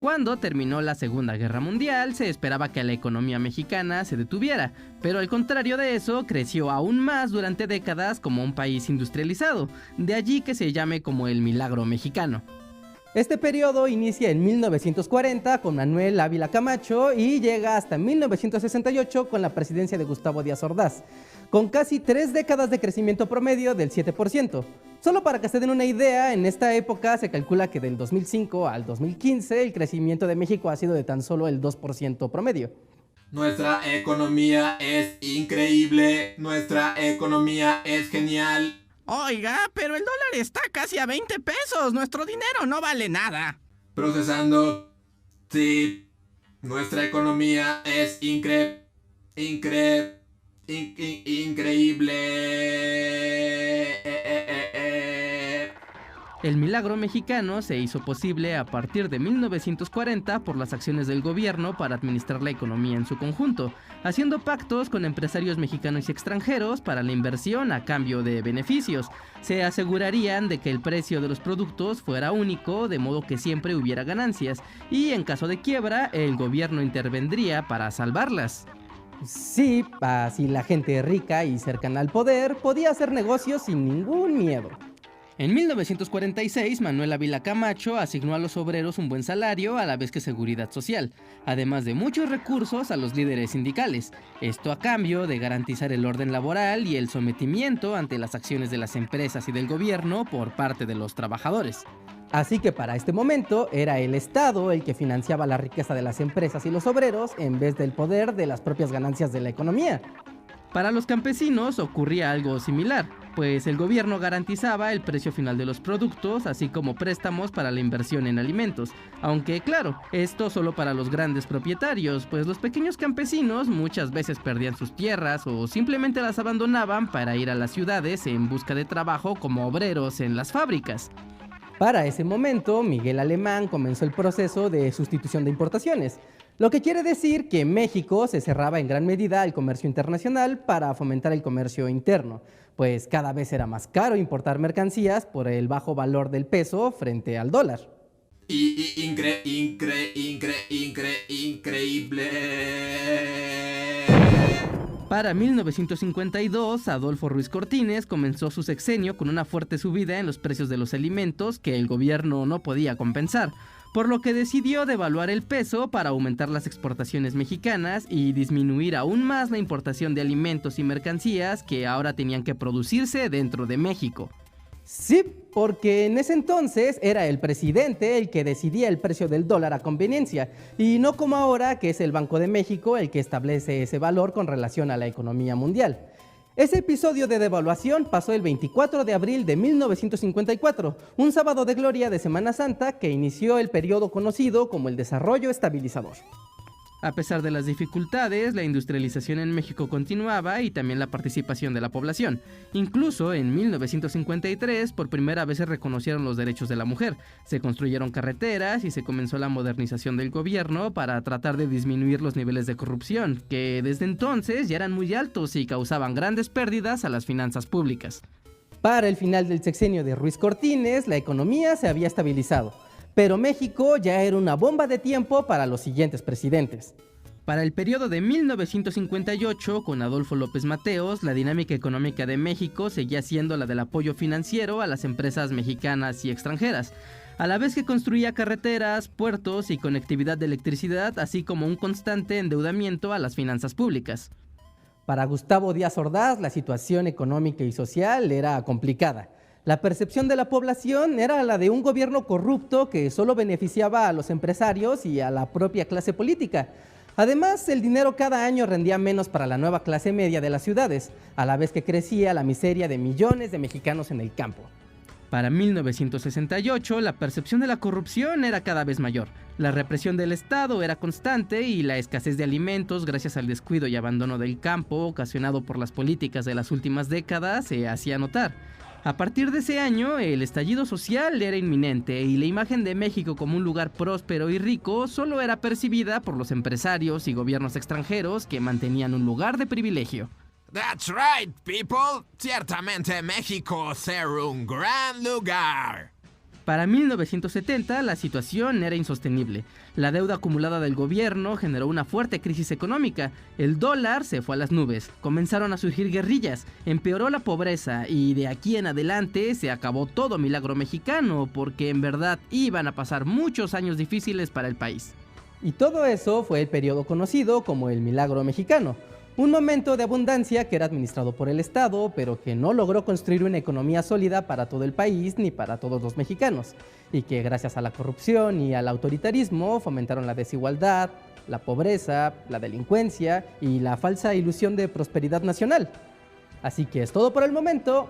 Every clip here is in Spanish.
Cuando terminó la Segunda Guerra Mundial, se esperaba que la economía mexicana se detuviera, pero al contrario de eso, creció aún más durante décadas como un país industrializado, de allí que se llame como el milagro mexicano. Este periodo inicia en 1940 con Manuel Ávila Camacho y llega hasta 1968 con la presidencia de Gustavo Díaz Ordaz, con casi 3 décadas de crecimiento promedio del 7%. Solo para que se den una idea, en esta época se calcula que del 2005 al 2015 el crecimiento de México ha sido de tan solo el 2% promedio. Nuestra economía es increíble, nuestra economía es genial. Oiga, pero el dólar está casi a 20 pesos. Nuestro dinero no vale nada. Procesando. Sí. Nuestra economía es increíble. El milagro mexicano se hizo posible a partir de 1940 por las acciones del gobierno para administrar la economía en su conjunto, haciendo pactos con empresarios mexicanos y extranjeros para la inversión a cambio de beneficios. Se asegurarían de que el precio de los productos fuera único, de modo que siempre hubiera ganancias, y en caso de quiebra, el gobierno intervendría para salvarlas. Sí, así la gente rica y cercana al poder podía hacer negocios sin ningún miedo. En 1946, Manuel Ávila Camacho asignó a los obreros un buen salario a la vez que seguridad social, además de muchos recursos a los líderes sindicales, esto a cambio de garantizar el orden laboral y el sometimiento ante las acciones de las empresas y del gobierno por parte de los trabajadores. Así que para este momento era el Estado el que financiaba la riqueza de las empresas y los obreros en vez del poder de las propias ganancias de la economía. Para los campesinos ocurría algo similar, pues el gobierno garantizaba el precio final de los productos, así como préstamos para la inversión en alimentos. Aunque claro, esto solo para los grandes propietarios, pues los pequeños campesinos muchas veces perdían sus tierras o simplemente las abandonaban para ir a las ciudades en busca de trabajo como obreros en las fábricas. Para ese momento, Miguel Alemán comenzó el proceso de sustitución de importaciones, lo que quiere decir que México se cerraba en gran medida al comercio internacional para fomentar el comercio interno, pues cada vez era más caro importar mercancías por el bajo valor del peso frente al dólar. Increíble. Para 1952, Adolfo Ruiz Cortines comenzó su sexenio con una fuerte subida en los precios de los alimentos que el gobierno no podía compensar, por lo que decidió devaluar el peso para aumentar las exportaciones mexicanas y disminuir aún más la importación de alimentos y mercancías que ahora tenían que producirse dentro de México. Sí, porque en ese entonces era el presidente el que decidía el precio del dólar a conveniencia, y no como ahora que es el Banco de México el que establece ese valor con relación a la economía mundial. Ese episodio de devaluación pasó el 24 de abril de 1954, un sábado de gloria de Semana Santa que inició el periodo conocido como el desarrollo estabilizador. A pesar de las dificultades, la industrialización en México continuaba y también la participación de la población. Incluso en 1953 por primera vez se reconocieron los derechos de la mujer, se construyeron carreteras y se comenzó la modernización del gobierno para tratar de disminuir los niveles de corrupción, que desde entonces ya eran muy altos y causaban grandes pérdidas a las finanzas públicas. Para el final del sexenio de Ruiz Cortines, la economía se había estabilizado, pero México ya era una bomba de tiempo para los siguientes presidentes. Para el periodo de 1958, con Adolfo López Mateos, la dinámica económica de México seguía siendo la del apoyo financiero a las empresas mexicanas y extranjeras, a la vez que construía carreteras, puertos y conectividad de electricidad, así como un constante endeudamiento a las finanzas públicas. Para Gustavo Díaz Ordaz, la situación económica y social era complicada. La percepción de la población era la de un gobierno corrupto que solo beneficiaba a los empresarios y a la propia clase política. Además, el dinero cada año rendía menos para la nueva clase media de las ciudades, a la vez que crecía la miseria de millones de mexicanos en el campo. Para 1968, la percepción de la corrupción era cada vez mayor. La represión del Estado era constante y la escasez de alimentos, gracias al descuido y abandono del campo ocasionado por las políticas de las últimas décadas, se hacía notar. A partir de ese año, el estallido social era inminente y la imagen de México como un lugar próspero y rico solo era percibida por los empresarios y gobiernos extranjeros que mantenían un lugar de privilegio. That's right, people. Ciertamente México será un gran lugar. Para 1970 la situación era insostenible. La deuda acumulada del gobierno generó una fuerte crisis económica. El dólar se fue a las nubes. Comenzaron a surgir guerrillas. Empeoró la pobreza y de aquí en adelante se acabó todo milagro mexicano, porque en verdad iban a pasar muchos años difíciles para el país. Y todo eso fue el periodo conocido como el Milagro Mexicano. Un momento de abundancia que era administrado por el Estado, pero que no logró construir una economía sólida para todo el país ni para todos los mexicanos, y que gracias a la corrupción y al autoritarismo fomentaron la desigualdad, la pobreza, la delincuencia y la falsa ilusión de prosperidad nacional. Así que es todo por el momento.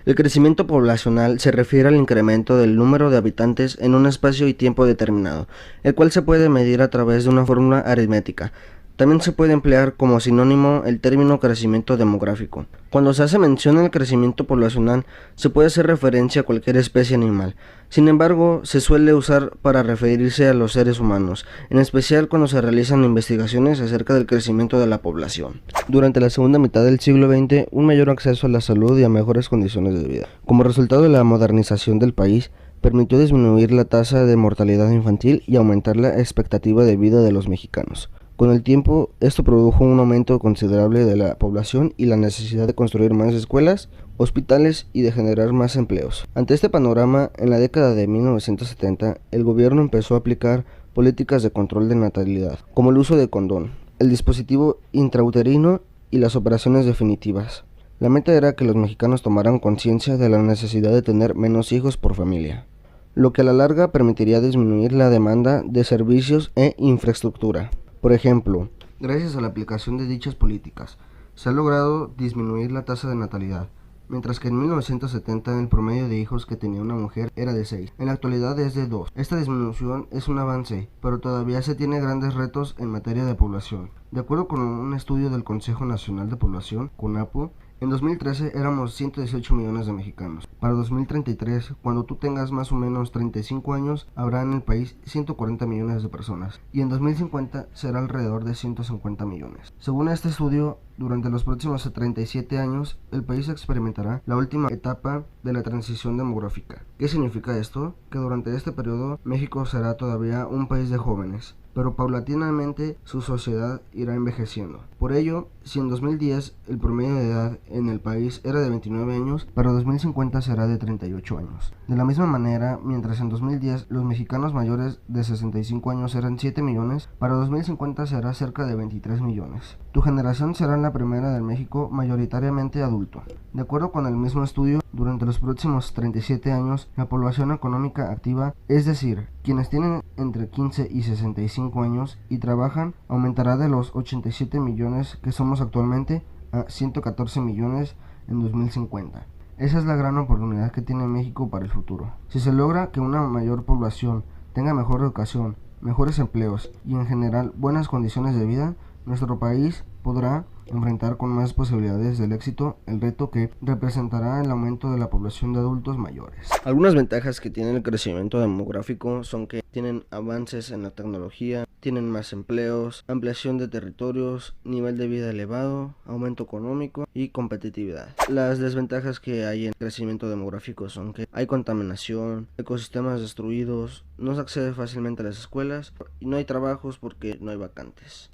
El crecimiento poblacional se refiere al incremento del número de habitantes en un espacio y tiempo determinado, el cual se puede medir a través de una fórmula aritmética. También se puede emplear como sinónimo el término crecimiento demográfico. Cuando se hace mención al crecimiento poblacional, se puede hacer referencia a cualquier especie animal. Sin embargo, se suele usar para referirse a los seres humanos, en especial cuando se realizan investigaciones acerca del crecimiento de la población. Durante la segunda mitad del siglo XX, un mayor acceso a la salud y a mejores condiciones de vida. Como resultado de la modernización del país, permitió disminuir la tasa de mortalidad infantil y aumentar la expectativa de vida de los mexicanos. Con el tiempo, esto produjo un aumento considerable de la población y la necesidad de construir más escuelas, hospitales y de generar más empleos. Ante este panorama, en la década de 1970, el gobierno empezó a aplicar políticas de control de natalidad, como el uso de condón, el dispositivo intrauterino y las operaciones definitivas. La meta era que los mexicanos tomaran conciencia de la necesidad de tener menos hijos por familia, lo que a la larga permitiría disminuir la demanda de servicios e infraestructura. Por ejemplo, gracias a la aplicación de dichas políticas, se ha logrado disminuir la tasa de natalidad, mientras que en 1970 el promedio de hijos que tenía una mujer era de 6. En la actualidad es de 2. Esta disminución es un avance, pero todavía se tiene grandes retos en materia de población. De acuerdo con un estudio del Consejo Nacional de Población, CONAPO, en 2013 éramos 118 millones de mexicanos. Para 2033, cuando tú tengas más o menos 35 años, habrá en el país 140 millones de personas. Y en 2050 será alrededor de 150 millones. Según este estudio, durante los próximos 37 años, el país experimentará la última etapa de la transición demográfica. ¿Qué significa esto? Que durante este periodo, México será todavía un país de jóvenes, pero paulatinamente su sociedad irá envejeciendo. Por ello, si en 2010 el promedio de edad en el país era de 29 años, para 2050 será de 38 años. De la misma manera, mientras en 2010 los mexicanos mayores de 65 años eran 7 millones, para 2050 será cerca de 23 millones. Tu generación será la primera del México mayoritariamente adulto. De acuerdo con el mismo estudio, durante los próximos 37 años, la población económica activa, es decir, quienes tienen entre 15 y 65 años y trabajan, aumentará de los 87 millones que somos actualmente a 114 millones en 2050. Esa es la gran oportunidad que tiene México para el futuro. Si se logra que una mayor población tenga mejor educación, mejores empleos y en general buenas condiciones de vida, nuestro país podrá enfrentar con más posibilidades del éxito el reto que representará el aumento de la población de adultos mayores. Algunas ventajas que tiene el crecimiento demográfico son que tienen avances en la tecnología, tienen más empleos, ampliación de territorios, nivel de vida elevado, aumento económico y competitividad. Las desventajas que hay en el crecimiento demográfico son que hay contaminación, ecosistemas destruidos, no se accede fácilmente a las escuelas y no hay trabajos porque no hay vacantes.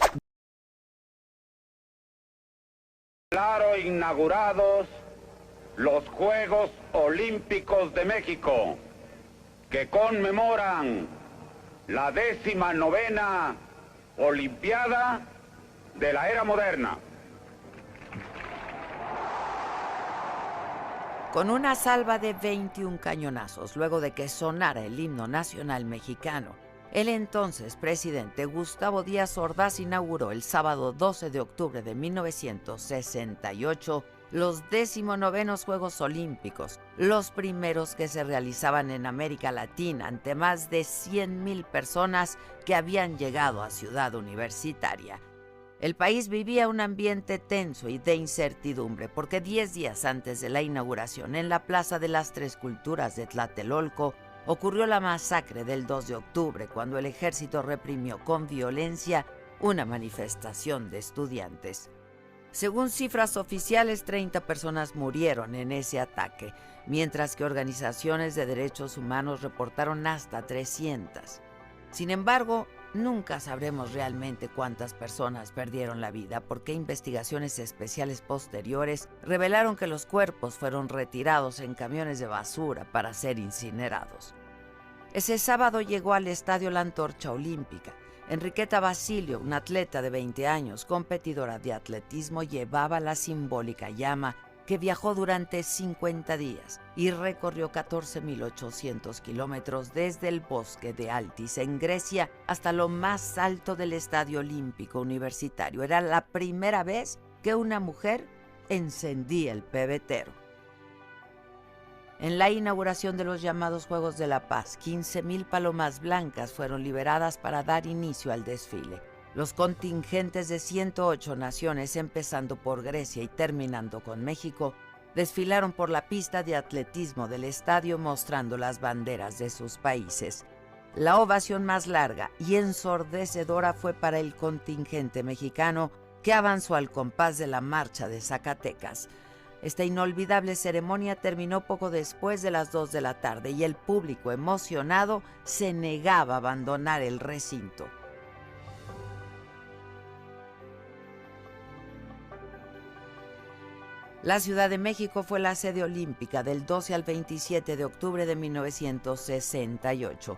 Claro, inaugurados los Juegos Olímpicos de México, que conmemoran la 19ª Olimpiada de la era moderna. Con una salva de 21 cañonazos, luego de que sonara el himno nacional mexicano, el entonces presidente Gustavo Díaz Ordaz inauguró el sábado 12 de octubre de 1968 los 19º Juegos Olímpicos, los primeros que se realizaban en América Latina ante más de 100,000 personas que habían llegado a Ciudad Universitaria. El país vivía un ambiente tenso y de incertidumbre porque 10 días antes de la inauguración en la Plaza de las Tres Culturas de Tlatelolco ocurrió la masacre del 2 de octubre cuando el ejército reprimió con violencia una manifestación de estudiantes. Según cifras oficiales, 30 personas murieron en ese ataque, mientras que organizaciones de derechos humanos reportaron hasta 300. Sin embargo, nunca sabremos realmente cuántas personas perdieron la vida, porque investigaciones especiales posteriores revelaron que los cuerpos fueron retirados en camiones de basura para ser incinerados. Ese sábado llegó al estadio la antorcha olímpica. Enriqueta Basilio, una atleta de 20 años, competidora de atletismo, llevaba la simbólica llama que viajó durante 50 días y recorrió 14.800 kilómetros desde el bosque de Altis, en Grecia, hasta lo más alto del Estadio Olímpico Universitario. Era la primera vez que una mujer encendía el pebetero. En la inauguración de los llamados Juegos de la Paz, 15,000 palomas blancas fueron liberadas para dar inicio al desfile. Los contingentes de 108 naciones, empezando por Grecia y terminando con México, desfilaron por la pista de atletismo del estadio mostrando las banderas de sus países. La ovación más larga y ensordecedora fue para el contingente mexicano, que avanzó al compás de la marcha de Zacatecas. Esta inolvidable ceremonia terminó poco después de las 2 de la tarde y el público, emocionado, se negaba a abandonar el recinto. La Ciudad de México fue la sede olímpica del 12 al 27 de octubre de 1968.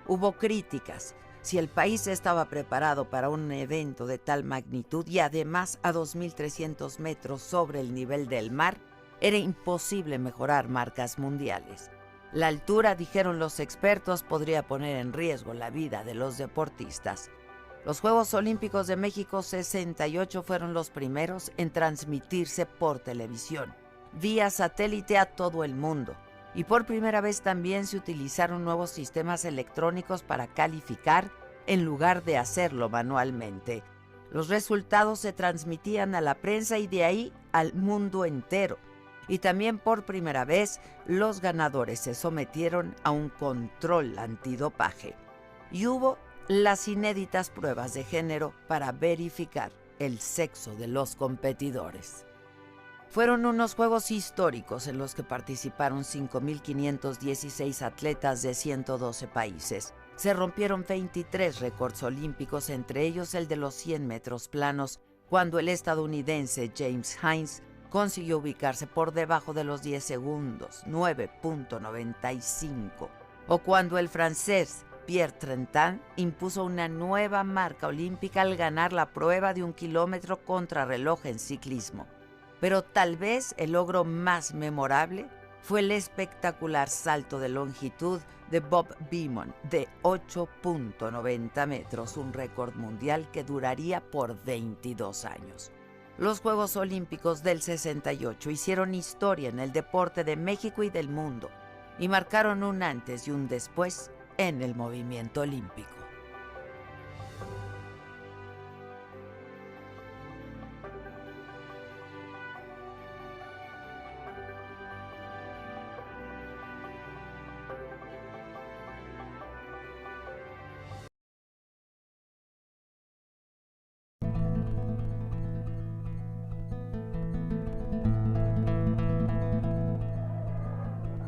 Hubo críticas. Si el país estaba preparado para un evento de tal magnitud y además a 2.300 metros sobre el nivel del mar, era imposible mejorar marcas mundiales. La altura, dijeron los expertos, podría poner en riesgo la vida de los deportistas. Los Juegos Olímpicos de México 68 fueron los primeros en transmitirse por televisión, vía satélite a todo el mundo. Y por primera vez también se utilizaron nuevos sistemas electrónicos para calificar en lugar de hacerlo manualmente. Los resultados se transmitían a la prensa y de ahí al mundo entero. Y también por primera vez los ganadores se sometieron a un control antidopaje. Y hubo las inéditas pruebas de género para verificar el sexo de los competidores. Fueron unos Juegos históricos en los que participaron 5.516 atletas de 112 países. Se rompieron 23 récords olímpicos, entre ellos el de los 100 metros planos, cuando el estadounidense James Hines consiguió ubicarse por debajo de los 10 segundos, 9.95, o cuando el francés Pierre Trentin impuso una nueva marca olímpica al ganar la prueba de 1 kilómetro contrarreloj en ciclismo. Pero tal vez el logro más memorable fue el espectacular salto de longitud de Bob Beamon de 8.90 metros, un récord mundial que duraría por 22 años. Los Juegos Olímpicos del 68 hicieron historia en el deporte de México y del mundo y marcaron un antes y un después en el movimiento olímpico.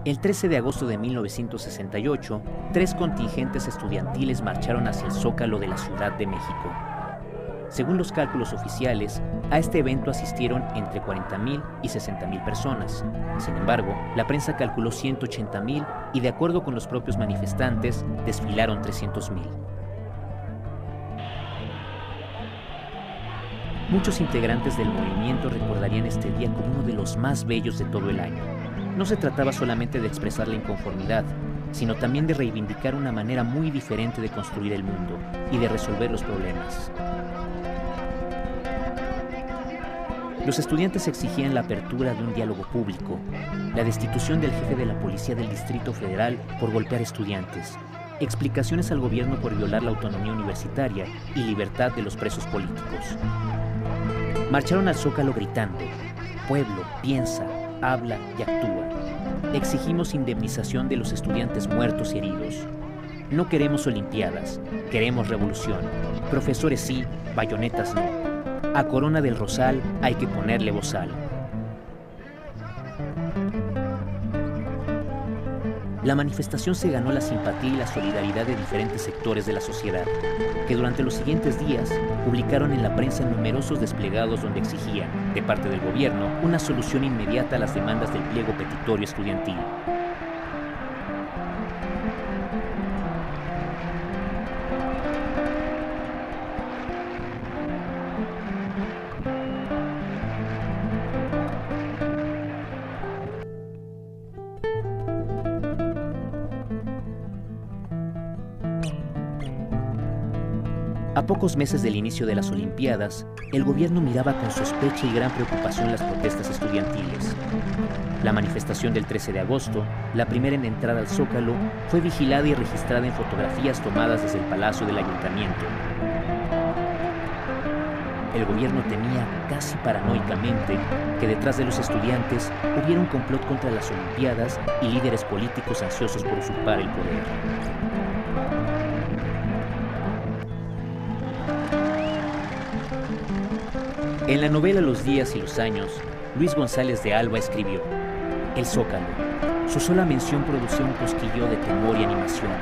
El 13 de agosto de 1968, 3 contingentes estudiantiles marcharon hacia el Zócalo de la Ciudad de México. Según los cálculos oficiales, a este evento asistieron entre 40,000 y 60,000 personas. Sin embargo, la prensa calculó 180,000 y, de acuerdo con los propios manifestantes, desfilaron 300,000. Muchos integrantes del movimiento recordarían este día como uno de los más bellos de todo el año. No se trataba solamente de expresar la inconformidad, sino también de reivindicar una manera muy diferente de construir el mundo y de resolver los problemas. Los estudiantes exigían la apertura de un diálogo público, la destitución del jefe de la policía del Distrito Federal por golpear estudiantes, explicaciones al gobierno por violar la autonomía universitaria y libertad de los presos políticos. Marcharon al Zócalo gritando: "Pueblo, piensa, habla y actúa. Exigimos indemnización de los estudiantes muertos y heridos. No queremos olimpiadas, queremos revolución. Profesores sí, bayonetas no". A Corona del Rosal hay que ponerle bozal. La manifestación se ganó la simpatía y la solidaridad de diferentes sectores de la sociedad, que durante los siguientes días publicaron en la prensa numerosos desplegados donde exigían, de parte del gobierno, una solución inmediata a las demandas del pliego petitorio estudiantil. A pocos meses del inicio de las Olimpiadas, el gobierno miraba con sospecha y gran preocupación las protestas estudiantiles. La manifestación del 13 de agosto, la primera en entrar al Zócalo, fue vigilada y registrada en fotografías tomadas desde el Palacio del Ayuntamiento. El gobierno temía, casi paranoicamente, que detrás de los estudiantes hubiera un complot contra las Olimpiadas y líderes políticos ansiosos por usurpar el poder. En la novela Los días y los años, Luis González de Alba escribió: El Zócalo. Su sola mención producía un cosquilleo de temor y animación.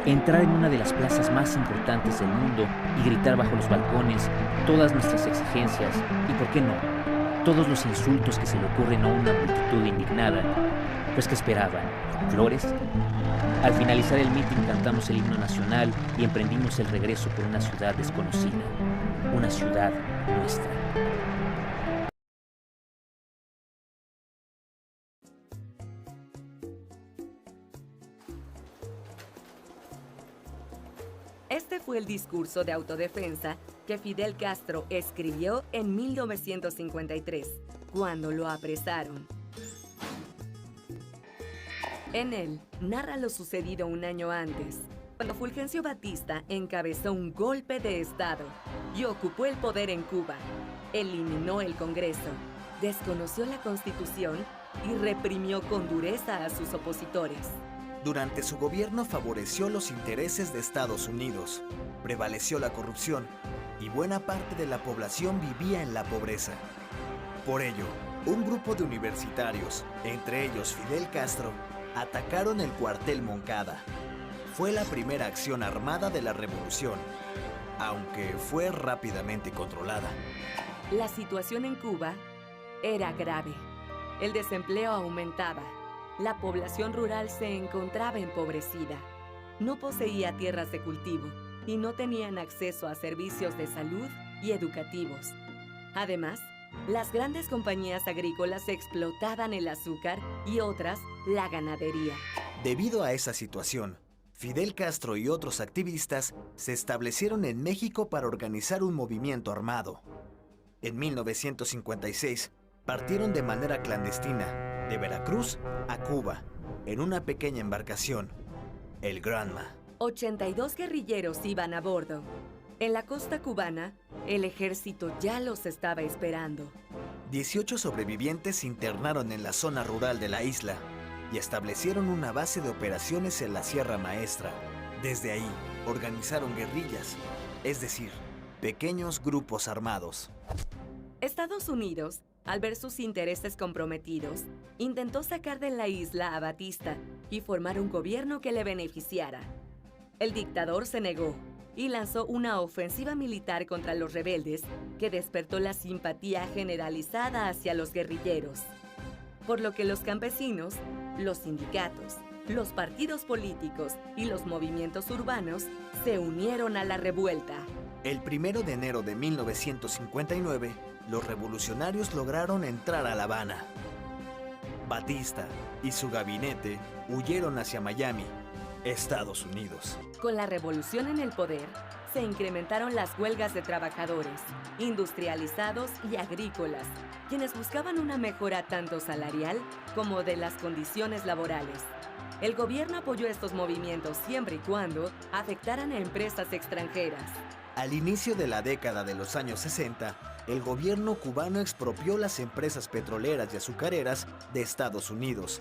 Entrar en una de las plazas más importantes del mundo y gritar bajo los balcones todas nuestras exigencias y, ¿por qué no?, todos los insultos que se le ocurren a una multitud indignada. Pues, ¿qué esperaban? ¿Flores? Al finalizar el mitin cantamos el himno nacional y emprendimos el regreso por una ciudad desconocida, una ciudad nuestra. Este fue el discurso de autodefensa que Fidel Castro escribió en 1953, cuando lo apresaron. En él, narra lo sucedido un año antes, cuando Fulgencio Batista encabezó un golpe de Estado y ocupó el poder en Cuba, eliminó el Congreso, desconoció la Constitución y reprimió con dureza a sus opositores. Durante su gobierno favoreció los intereses de Estados Unidos, prevaleció la corrupción y buena parte de la población vivía en la pobreza. Por ello, un grupo de universitarios, entre ellos Fidel Castro, atacaron el cuartel Moncada. Fue la primera acción armada de la revolución, aunque fue rápidamente controlada. La situación en Cuba era grave. El desempleo aumentaba. La población rural se encontraba empobrecida. No poseía tierras de cultivo y no tenían acceso a servicios de salud y educativos. Además, las grandes compañías agrícolas explotaban el azúcar y otras la ganadería. Debido a esa situación, Fidel Castro y otros activistas se establecieron en México para organizar un movimiento armado. En 1956, partieron de manera clandestina de Veracruz a Cuba, en una pequeña embarcación, el Granma. 82 guerrilleros iban a bordo. En la costa cubana, el ejército ya los estaba esperando. 18 sobrevivientes se internaron en la zona rural de la isla y establecieron una base de operaciones en la Sierra Maestra. Desde ahí, organizaron guerrillas, es decir, pequeños grupos armados. Estados Unidos, al ver sus intereses comprometidos, intentó sacar de la isla a Batista y formar un gobierno que le beneficiara. El dictador se negó y lanzó una ofensiva militar contra los rebeldes que despertó la simpatía generalizada hacia los guerrilleros. Por lo que los campesinos, los sindicatos, los partidos políticos y los movimientos urbanos se unieron a la revuelta. El 1 de enero de 1959, los revolucionarios lograron entrar a La Habana. Batista y su gabinete huyeron hacia Miami, Estados Unidos. Con la revolución en el poder, se incrementaron las huelgas de trabajadores, industrializados y agrícolas, quienes buscaban una mejora tanto salarial como de las condiciones laborales. El gobierno apoyó estos movimientos siempre y cuando afectaran a empresas extranjeras. Al inicio de la década de los años 60, el gobierno cubano expropió las empresas petroleras y azucareras de Estados Unidos,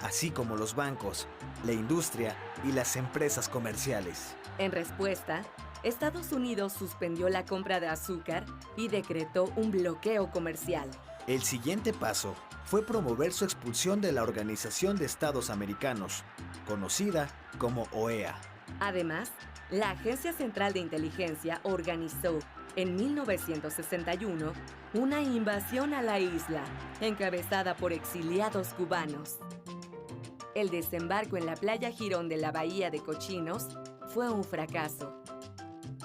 así como los bancos, la industria y las empresas comerciales. En respuesta, Estados Unidos suspendió la compra de azúcar y decretó un bloqueo comercial. El siguiente paso fue promover su expulsión de la Organización de Estados Americanos, conocida como OEA. Además, la Agencia Central de Inteligencia organizó en 1961 una invasión a la isla, encabezada por exiliados cubanos. El desembarco en la playa Girón de la Bahía de Cochinos fue un fracaso.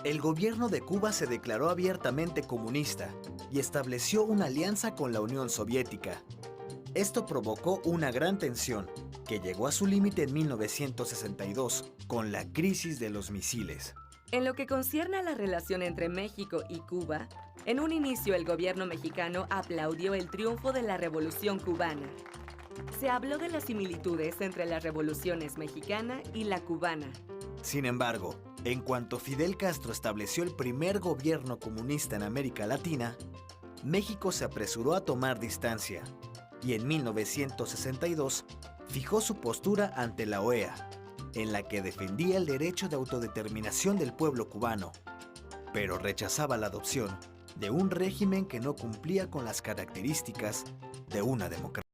El gobierno de Cuba se declaró abiertamente comunista y estableció una alianza con la Unión Soviética. Esto provocó una gran tensión, que llegó a su límite en 1962, con la crisis de los misiles. En lo que concierne a la relación entre México y Cuba, en un inicio el gobierno mexicano aplaudió el triunfo de la Revolución cubana. Se habló de las similitudes entre las revoluciones mexicana y la cubana. Sin embargo, en cuanto Fidel Castro estableció el primer gobierno comunista en América Latina, México se apresuró a tomar distancia y en 1962 fijó su postura ante la OEA, en la que defendía el derecho de autodeterminación del pueblo cubano, pero rechazaba la adopción de un régimen que no cumplía con las características de una democracia.